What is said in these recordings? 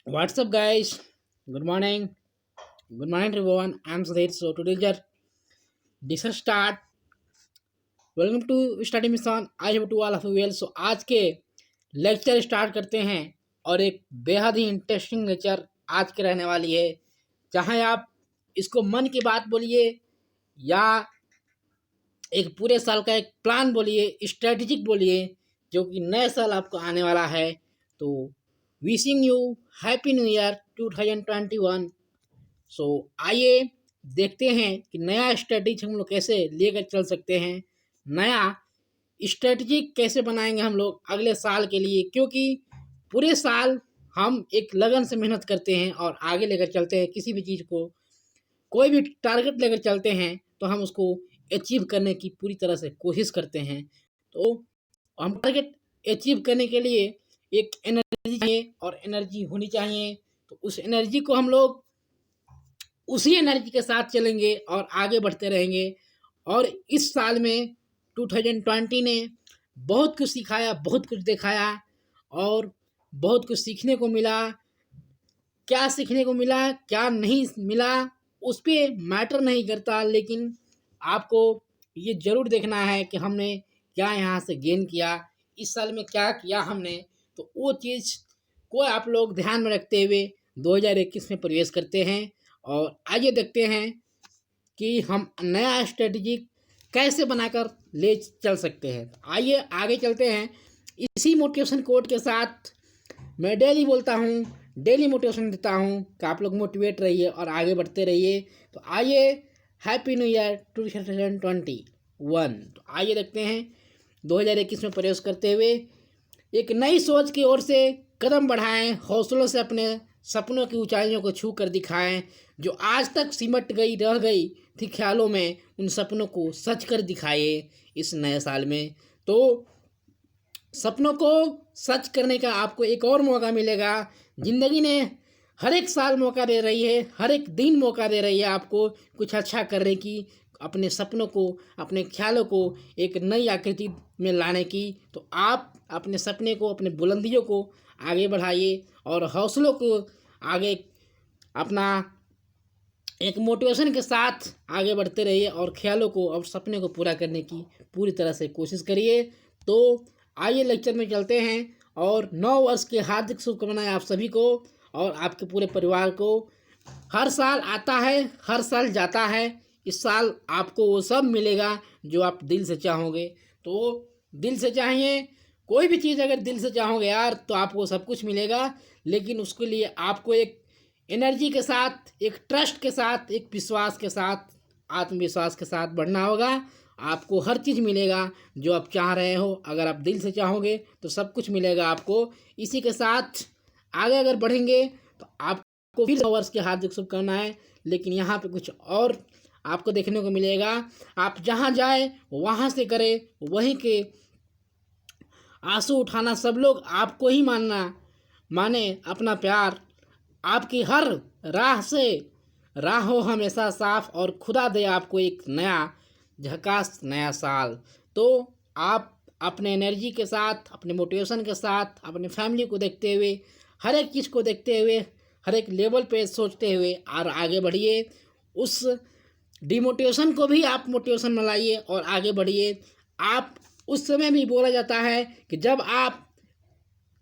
What's up, guys? Good morning. Good morning, everyone. I'm Sudhir. So today, just discussion start. Welcome to Study Mission. I hope to all of you well. So आज के lecture start करते हैं और एक बेहद ही interesting lecture आज के रहने वाली है, चाहे आप इसको मन की बात बोलिए या एक पूरे साल का एक प्लान बोलिए, स्ट्रेटेजिक बोलिए, जो कि नए साल आपको आने वाला है। तो wishing you happy new year 2021। सो आइए देखते हैं कि नया स्ट्रेटजी हम लोग कैसे लेकर चल सकते हैं, नया स्ट्रेटजी कैसे बनाएंगे हम लोग अगले साल के लिए, क्योंकि पूरे साल हम एक लगन से मेहनत करते हैं और आगे लेकर चलते हैं। किसी भी चीज़ को, कोई भी टारगेट लेकर चलते हैं तो हम उसको अचीव करने की पूरी तरह से कोशिश करते हैं। तो हम टारगेट अचीव करने के लिए एक एनर्जी चाहिए और एनर्जी होनी चाहिए। तो उस एनर्जी को हम लोग उसी एनर्जी के साथ चलेंगे और आगे बढ़ते रहेंगे। और इस साल में 2020 ने बहुत कुछ सिखाया, बहुत कुछ दिखाया और बहुत कुछ सीखने को मिला। क्या सीखने को मिला, क्या नहीं मिला, उस पर मैटर नहीं करता, लेकिन आपको ये ज़रूर देखना है कि हमने क्या यहाँ से गेन किया, इस साल में क्या किया हमने। तो वो चीज़ को आप लोग ध्यान में रखते हुए 2021 में प्रवेश करते हैं। और आइए देखते हैं कि हम नया स्ट्रेटजी कैसे बनाकर ले चल सकते हैं। आइए आगे चलते हैं। इसी मोटिवेशन कोड के साथ मैं डेली बोलता हूँ, डेली मोटिवेशन देता हूँ कि आप लोग मोटिवेट रहिए और आगे बढ़ते रहिए। तो आइए हैप्पी न्यू ईयर 2021। तो आइए देखते हैं 2021 में प्रवेश करते हुए एक नई सोच की ओर से कदम बढ़ाएं, हौसलों से अपने सपनों की ऊंचाइयों को छू कर दिखाएं। जो आज तक सिमट गई रह गई थी ख्यालों में, उन सपनों को सच कर दिखाए इस नए साल में। तो सपनों को सच करने का आपको एक और मौका मिलेगा। ज़िंदगी ने हर एक साल मौका दे रही है, हर एक दिन मौका दे रही है आपको कुछ अच्छा करने की, अपने सपनों को, अपने ख्यालों को एक नई आकृति में लाने की। तो आप अपने सपने को, अपने बुलंदियों को आगे बढ़ाइए और हौसलों को आगे अपना एक मोटिवेशन के साथ आगे बढ़ते रहिए और ख्यालों को और सपने को पूरा करने की पूरी तरह से कोशिश करिए। तो आइए लेक्चर में चलते हैं और 9 वर्ष के हार्दिक शुभकामनाएं आप सभी को और आपके पूरे परिवार को। हर साल आता है, हर साल जाता है, इस साल आपको वो सब मिलेगा जो आप दिल से चाहोगे। तो दिल से चाहिए, कोई भी चीज़ अगर दिल से चाहोगे यार तो आपको सब कुछ मिलेगा, लेकिन उसके लिए आपको एक एनर्जी के साथ, एक ट्रस्ट के साथ, एक विश्वास के साथ, आत्मविश्वास के साथ बढ़ना होगा। आपको हर चीज़ मिलेगा जो आप चाह रहे हो। अगर आप दिल से चाहोगे तो सब कुछ मिलेगा आपको। इसी के साथ आगे अगर बढ़ेंगे तो आपको फिर 100 वर्ष की हार्दिक शुभकामनाएं। लेकिन यहाँ पे कुछ और आपको देखने को मिलेगा। आप जहाँ जाए वहाँ से करें, वहीं के आंसू उठाना, सब लोग आपको ही माने अपना प्यार। आपकी हर राह से राह हो हमेशा साफ और खुदा दे आपको एक नया झकास नया साल। तो आप अपने एनर्जी के साथ, अपने मोटिवेशन के साथ, अपने फैमिली को देखते हुए, हर एक चीज़ को देखते हुए, हर एक लेवल पे सोचते हुए और आगे बढ़िए। उस डिमोटिवेशन को भी आप मोटिवेशन में लाइए और आगे बढ़िए। आप उस समय भी बोला जाता है कि जब आप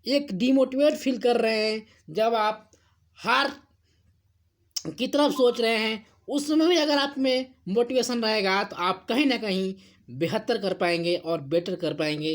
एक डिमोटिवेट फील कर रहे हैं, जब आप हार की तरफ सोच रहे हैं, उस समय भी अगर आप में मोटिवेशन रहेगा तो आप कहीं ना कहीं बेहतर कर पाएंगे और बेटर कर पाएंगे।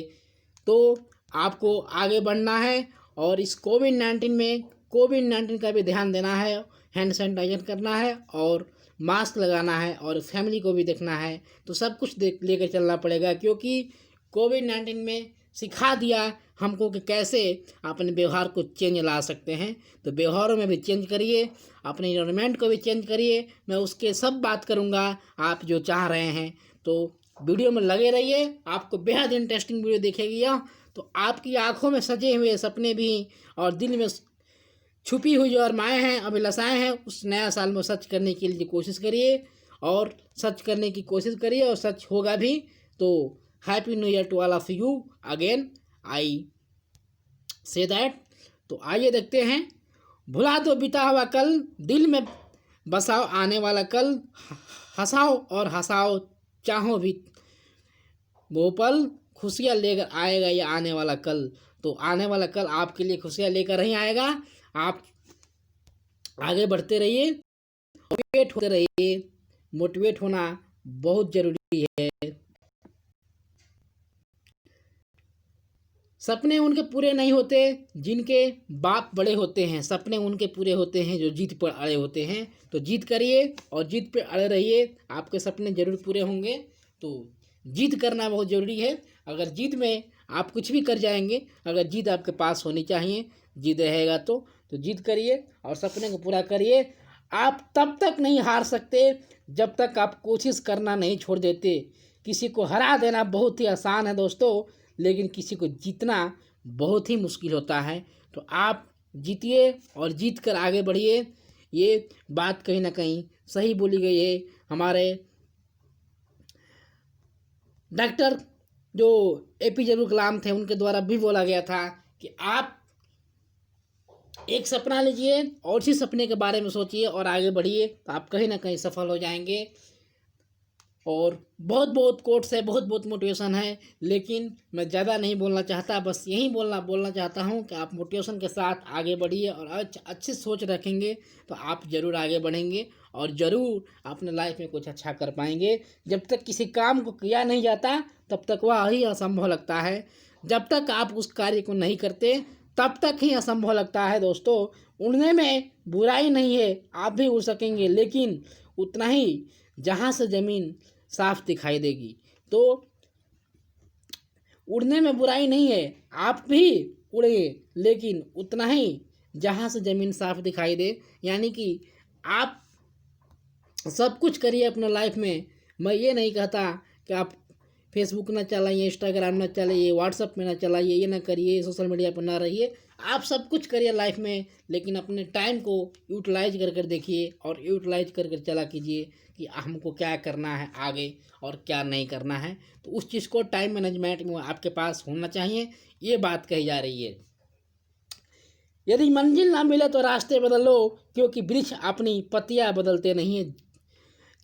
तो आपको आगे बढ़ना है और इस कोविड-19 का भी ध्यान देना है, हैंड सैनिटाइजर करना है और मास्क लगाना है और फैमिली को भी देखना है। तो सब कुछ लेकर चलना पड़ेगा, क्योंकि कोविड-19 में सिखा दिया हमको कि कैसे अपने व्यवहार को चेंज ला सकते हैं। तो व्यवहारों में भी चेंज करिए, अपने इन्वायरमेंट को भी चेंज करिए। मैं उसके सब बात करूंगा आप जो चाह रहे हैं। तो वीडियो में लगे रहिए, आपको बेहद इंटरेस्टिंग वीडियो दिखेगी। यह तो आपकी आंखों में सजे हुए सपने भी और दिल में छुपी हुई जो अरमाएँ हैं, अभिलाषाएँ हैं, उस नया साल में सच करने के लिए कोशिश करिए और सच करने की कोशिश करिए और सच होगा भी। तो happy new year to all of you again, I say that. तो आइए देखते हैं भुला दो बीता हुआ कल, दिल में बसाओ आने वाला कल, हंसाओ और हंसाओ चाहो भी वो पल, खुशियाँ लेकर आएगा ये आने वाला कल। तो आने वाला कल आपके लिए खुशियाँ लेकर ही आएगा। आप आगे बढ़ते रहिए, मोटिवेट होते रहिए। मोटिवेट होना बहुत जरूरी है। सपने उनके पूरे नहीं होते जिनके बाप बड़े होते हैं, सपने उनके पूरे होते हैं जो जीत पर अड़े होते हैं। तो जीत करिए और जीत पे अड़े रहिए, आपके सपने जरूर पूरे होंगे। तो जीत करना बहुत ज़रूरी है। अगर जीत में आप कुछ भी कर जाएंगे, अगर जीत आपके पास होनी चाहिए, जीत रहेगा तो जीत करिए और सपने को पूरा करिए। आप तब तक नहीं हार सकते जब तक आप कोशिश करना नहीं छोड़ देते। किसी को हरा देना बहुत ही आसान है दोस्तों, लेकिन किसी को जीतना बहुत ही मुश्किल होता है। तो आप जीतिए और जीत कर आगे बढ़िए। ये बात कहीं ना कहीं सही बोली गई है। हमारे डॉक्टर जो APJ अब्दुल कलाम थे उनके द्वारा भी बोला गया था कि आप एक सपना लीजिए और उसी सपने के बारे में सोचिए और आगे बढ़िए, तो आप कहीं ना कहीं सफल हो जाएंगे। और बहुत बहुत कोट्स है, बहुत बहुत मोटिवेशन है, लेकिन मैं ज़्यादा नहीं बोलना चाहता। बस यही बोलना चाहता हूँ कि आप मोटिवेशन के साथ आगे बढ़िए और अच्छी सोच रखेंगे तो आप ज़रूर आगे बढ़ेंगे और ज़रूर अपने लाइफ में कुछ अच्छा कर पाएंगे। जब तक किसी काम को किया नहीं जाता तब तक वह ही असंभव लगता है। जब तक आप उस कार्य को नहीं करते तब तक ही असंभव लगता है दोस्तों। उड़ने में बुराई नहीं है, आप भी उड़ सकेंगे, लेकिन उतना ही जहाँ से ज़मीन साफ दिखाई देगी। तो उड़ने में बुराई नहीं है, आप भी उड़िए, लेकिन उतना ही जहाँ से ज़मीन साफ दिखाई दे। यानी कि आप सब कुछ करिए अपने लाइफ में। मैं ये नहीं कहता कि आप फेसबुक ना चलाइए, इंस्टाग्राम ना चलाइए, व्हाट्सअप में ना चलाइए, ये ना करिए, सोशल मीडिया पर ना रहिए। आप सब कुछ करिए लाइफ में, लेकिन अपने टाइम को यूटिलाइज कर देखिए और यूटिलाइज कर चला कीजिए कि हमको क्या करना है आगे और क्या नहीं करना है। तो उस चीज़ को टाइम मैनेजमेंट में आपके पास होना चाहिए, ये बात कही जा रही है। यदि मंजिल ना मिले तो रास्ते बदल लो, क्योंकि वृक्ष अपनी पत्तियां बदलते नहीं हैं,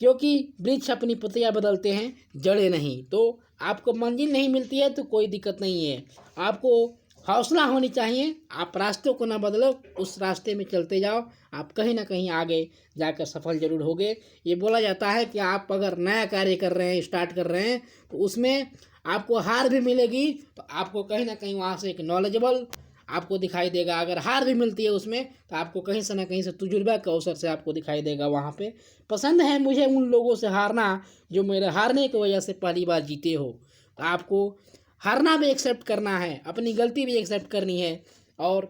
क्योंकि वृक्ष अपनी पत्तियां बदलते हैं, जड़ें नहीं। तो आपको मंजिल नहीं मिलती है तो कोई दिक्कत नहीं है, आपको हौसला होनी चाहिए। आप रास्तों को ना बदलो, उस रास्ते में चलते जाओ, आप कहीं ना कहीं आगे जाकर सफल जरूर होगे। ये बोला जाता है कि आप अगर नया कार्य कर रहे हैं, स्टार्ट कर रहे हैं, तो उसमें आपको हार भी मिलेगी, तो आपको कहीं ना कहीं वहाँ से एक नॉलेजेबल आपको दिखाई देगा। अगर हार भी मिलती है उसमें तो आपको कहीं से ना कहीं से तजुर्बा के अवसर से आपको दिखाई देगा वहाँ पे। पसंद है मुझे उन लोगों से हारना जो मेरे हारने की वजह से पहली बार जीते हो। तो आपको हारना भी एक्सेप्ट करना है, अपनी गलती भी एक्सेप्ट करनी है। और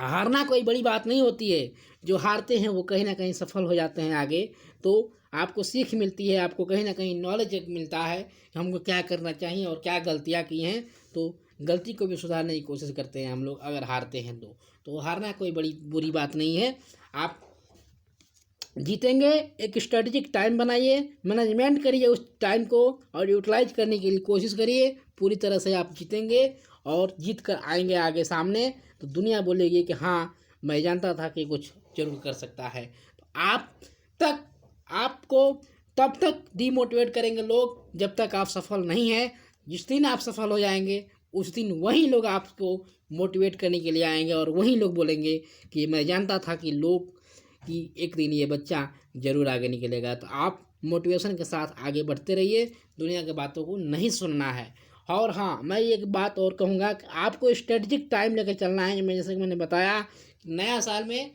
हारना कोई बड़ी बात नहीं होती है, जो हारते हैं वो कहीं ना कहीं सफल हो जाते हैं आगे। तो आपको सीख मिलती है, आपको कहीं ना कहीं नॉलेज मिलता है कि हमको क्या करना चाहिए और क्या गलतियाँ की हैं। तो गलती को भी सुधारने की कोशिश करते हैं हम लोग अगर हारते हैं तो हारना कोई बड़ी बुरी बात नहीं है। आप जीतेंगे। एक स्ट्रेटेजिक टाइम बनाइए, मैनेजमेंट करिए उस टाइम को और यूटिलाइज करने के लिए कोशिश करिए, पूरी तरह से आप जीतेंगे और जीत कर आएंगे आगे सामने। तो दुनिया बोलेगी कि हाँ मैं जानता था कि कुछ जरूर कर सकता है। तो आपको तब तक डीमोटिवेट करेंगे लोग जब तक आप सफल नहीं हैं। जिस दिन आप सफल हो जाएंगे उस दिन वही लोग आपको मोटिवेट करने के लिए आएंगे और वही लोग बोलेंगे कि मैं जानता था कि एक दिन ये बच्चा ज़रूर आगे निकलेगा। तो आप मोटिवेशन के साथ आगे बढ़ते रहिए, दुनिया की बातों को नहीं सुनना है। और हाँ, मैं एक बात और कहूँगा कि आपको स्ट्रेटजिक टाइम लेकर चलना है। मैं जैसे कि मैंने बताया, नया साल में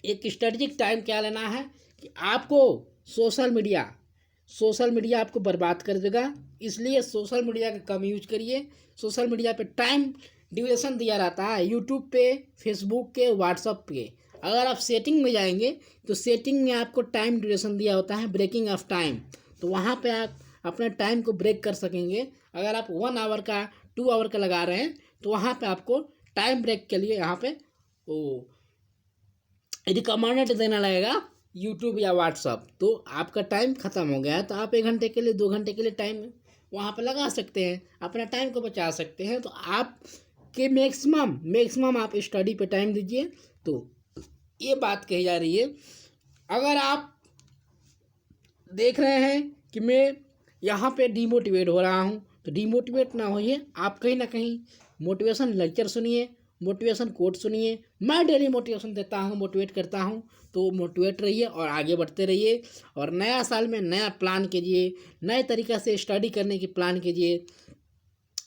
एक स्ट्रेटजिक टाइम क्या लेना है कि आपको सोशल मीडिया आपको बर्बाद कर देगा, इसलिए सोशल मीडिया का कम यूज करिए। सोशल मीडिया पे टाइम ड्यूरेशन दिया रहता है, यूट्यूब पे, फेसबुक के, व्हाट्सअप पे। अगर आप सेटिंग में जाएंगे तो सेटिंग में आपको टाइम ड्यूरेशन दिया होता है, ब्रेकिंग ऑफ टाइम। तो वहाँ पे आप अपने टाइम को ब्रेक कर सकेंगे। अगर आप 1 आवर का 2 आवर का लगा रहे हैं तो वहाँ पे आपको टाइम ब्रेक के लिए यहाँ पे वो रिकमेंडेड देना लगेगा यूट्यूब या व्हाट्सअप। तो आपका टाइम ख़त्म हो गया है तो आप 1 घंटे के लिए 2 घंटे के लिए टाइम वहाँ पे लगा सकते हैं, अपना टाइम को बचा सकते हैं। तो आप कि मैक्सिमम आप स्टडी पे टाइम दीजिए। तो ये बात कही जा रही है। अगर आप देख रहे हैं कि मैं यहाँ पे डिमोटिवेट हो रहा हूँ, तो डिमोटिवेट ना होइए, आप कहीं ना कहीं मोटिवेशन लेक्चर सुनिए, मोटिवेशन कोट सुनिए। मैं डेली मोटिवेशन देता हूँ, मोटिवेट करता हूँ, तो मोटिवेट रहिए और आगे बढ़ते रहिए। और नया साल में नया प्लान कीजिए, नए तरीक़े से स्टडी करने की प्लान कीजिए,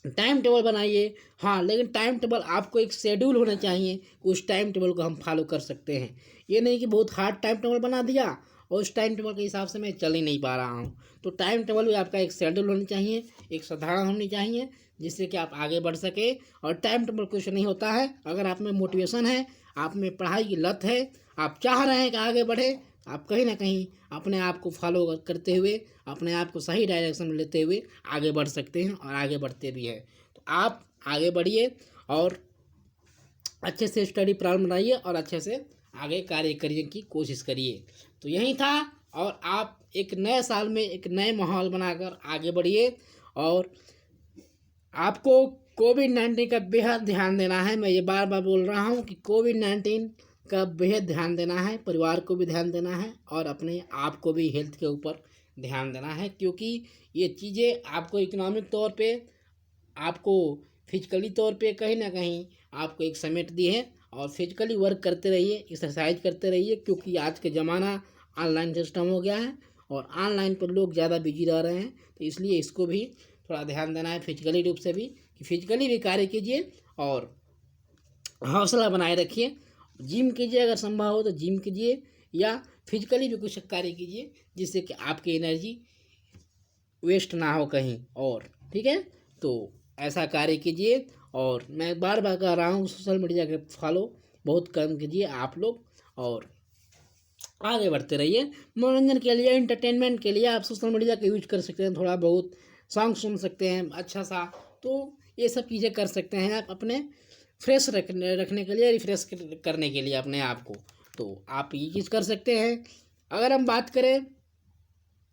टाइम टेबल बनाइए। हाँ, लेकिन टाइम टेबल आपको एक शेड्यूल होना चाहिए, उस टाइम टेबल को हम फॉलो कर सकते हैं। ये नहीं कि बहुत हार्ड टाइम टेबल बना दिया और उस टाइम टेबल के हिसाब से मैं चल ही नहीं पा रहा हूँ। तो टाइम टेबल भी आपका एक शेड्यूल होनी चाहिए, एक साधारण होनी चाहिए, जिससे कि आप आगे बढ़ सके। और टाइम टेबल कुछ नहीं होता है। अगर आप में मोटिवेशन है, आप में पढ़ाई की लत है, आप चाह रहे हैं कि आगे बढ़े, आप कहीं ना कहीं अपने आप को फॉलो करते हुए, अपने आप को सही डायरेक्शन में लेते हुए आगे बढ़ सकते हैं और आगे बढ़ते भी हैं। तो आप आगे बढ़िए और अच्छे से स्टडी प्लान बनाइए और अच्छे से आगे कार्य करने की कोशिश करिए। तो यही था। और आप एक नए साल में एक नए माहौल बनाकर आगे बढ़िए। और आपको कोविड-19 का बेहद ध्यान देना है। मैं ये बार बार बोल रहा हूँ कि कोविड-19 का बेहद ध्यान देना है, परिवार को भी ध्यान देना है और अपने आप को भी हेल्थ के ऊपर ध्यान देना है। क्योंकि ये चीज़ें आपको इकोनॉमिक तौर पे, आपको फिजिकली तौर पे कहीं ना कहीं आपको एक समेट दी है। और फिजिकली वर्क करते रहिए, एक्सरसाइज करते रहिए, क्योंकि आज के ज़माना ऑनलाइन सिस्टम हो गया है और ऑनलाइन पर लोग ज़्यादा बिजी रह रहे हैं। तो इसलिए इसको भी थोड़ा ध्यान देना है, फिजिकली रूप से भी, कि फिजिकली भी कार्य कीजिए और हौसला बनाए रखिए। जिम कीजिए, अगर संभव हो तो जिम कीजिए, या फिजिकली भी कुछ कार्य कीजिए जिससे कि आपकी एनर्जी वेस्ट ना हो कहीं और। ठीक है, तो ऐसा कार्य कीजिए। और मैं बार बार कह रहा हूँ, सोशल मीडिया के फॉलो बहुत कम कीजिए आप लोग और आगे बढ़ते रहिए। मनोरंजन के लिए, एंटरटेनमेंट के लिए आप सोशल मीडिया का यूज कर सकते हैं, थोड़ा बहुत सॉन्ग सुन सकते हैं अच्छा सा। तो ये सब चीज़ें कर सकते हैं आप अपने फ्रेश रखने के लिए, रिफ्रेश करने के लिए अपने आप को। तो आप ये चीज़ कर सकते हैं। अगर हम बात करें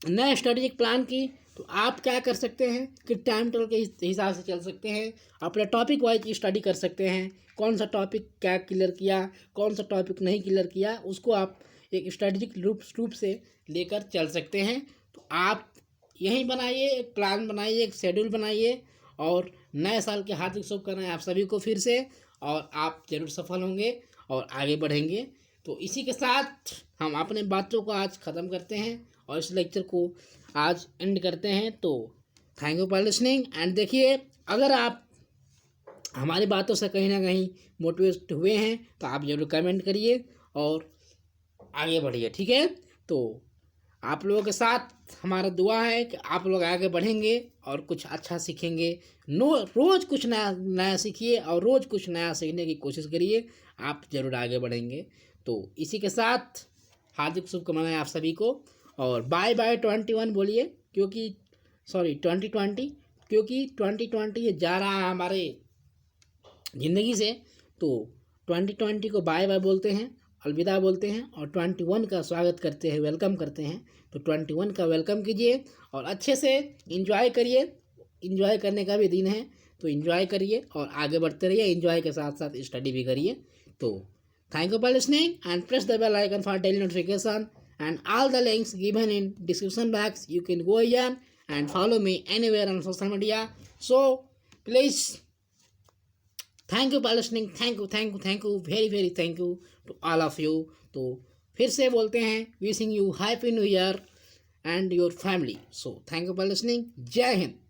नए स्ट्रेटेजिक प्लान की, तो आप क्या कर सकते हैं कि टाइम टेबल के हिसाब से चल सकते हैं, अपने टॉपिक वाइज स्टडी कर सकते हैं। कौन सा टॉपिक क्या क्लियर किया, कौन सा टॉपिक नहीं क्लियर किया, उसको आप एक स्ट्रेटेजिक रूप से लेकर चल सकते हैं। तो आप यही बनाइए, एक प्लान बनाइए, एक शेड्यूल बनाइए। और नए साल के हार्दिक शुभकामनाएं आप सभी को फिर से। और आप जरूर सफल होंगे और आगे बढ़ेंगे। तो इसी के साथ हम अपने बातों को आज ख़त्म करते हैं और इस लेक्चर को आज एंड करते हैं। तो thank you for listening. And देखिए, अगर आप हमारी बातों से कहीं ना कहीं मोटिवेट हुए हैं तो आप जरूर कमेंट करिए और आगे बढ़िए। ठीक है, तो आप लोगों के साथ हमारा दुआ है कि आप लोग आगे बढ़ेंगे और कुछ अच्छा सीखेंगे। रोज़ कुछ नया नया सीखिए और रोज़ कुछ नया सीखने की कोशिश करिए, आप ज़रूर आगे बढ़ेंगे। तो इसी के साथ हार्दिक शुभकामनाएं आप सभी को। और बाय बाय 21 बोलिए, क्योंकि 2020, क्योंकि 2020 ये जा रहा है हमारे ज़िंदगी से। तो 2020 को बाय बाय बोलते हैं, अलविदा बोलते हैं, और 21 का स्वागत करते हैं, वेलकम करते हैं। तो 21 का वेलकम कीजिए और अच्छे से इंजॉय करिए। इंजॉय करने का भी दिन है, तो इंजॉय करिए और आगे बढ़ते रहिए। इंजॉय के साथ साथ स्टडी भी करिए। तो thank you for listening and press the bell icon for daily notification and all the links given in description box. You can go here and follow me anywhere on social media. So please, thank you for listening. Thank you very thank you to all of you. तो फिर से बोलते हैं, wishing you happy new year and your family. So thank you for listening. जय हिंद।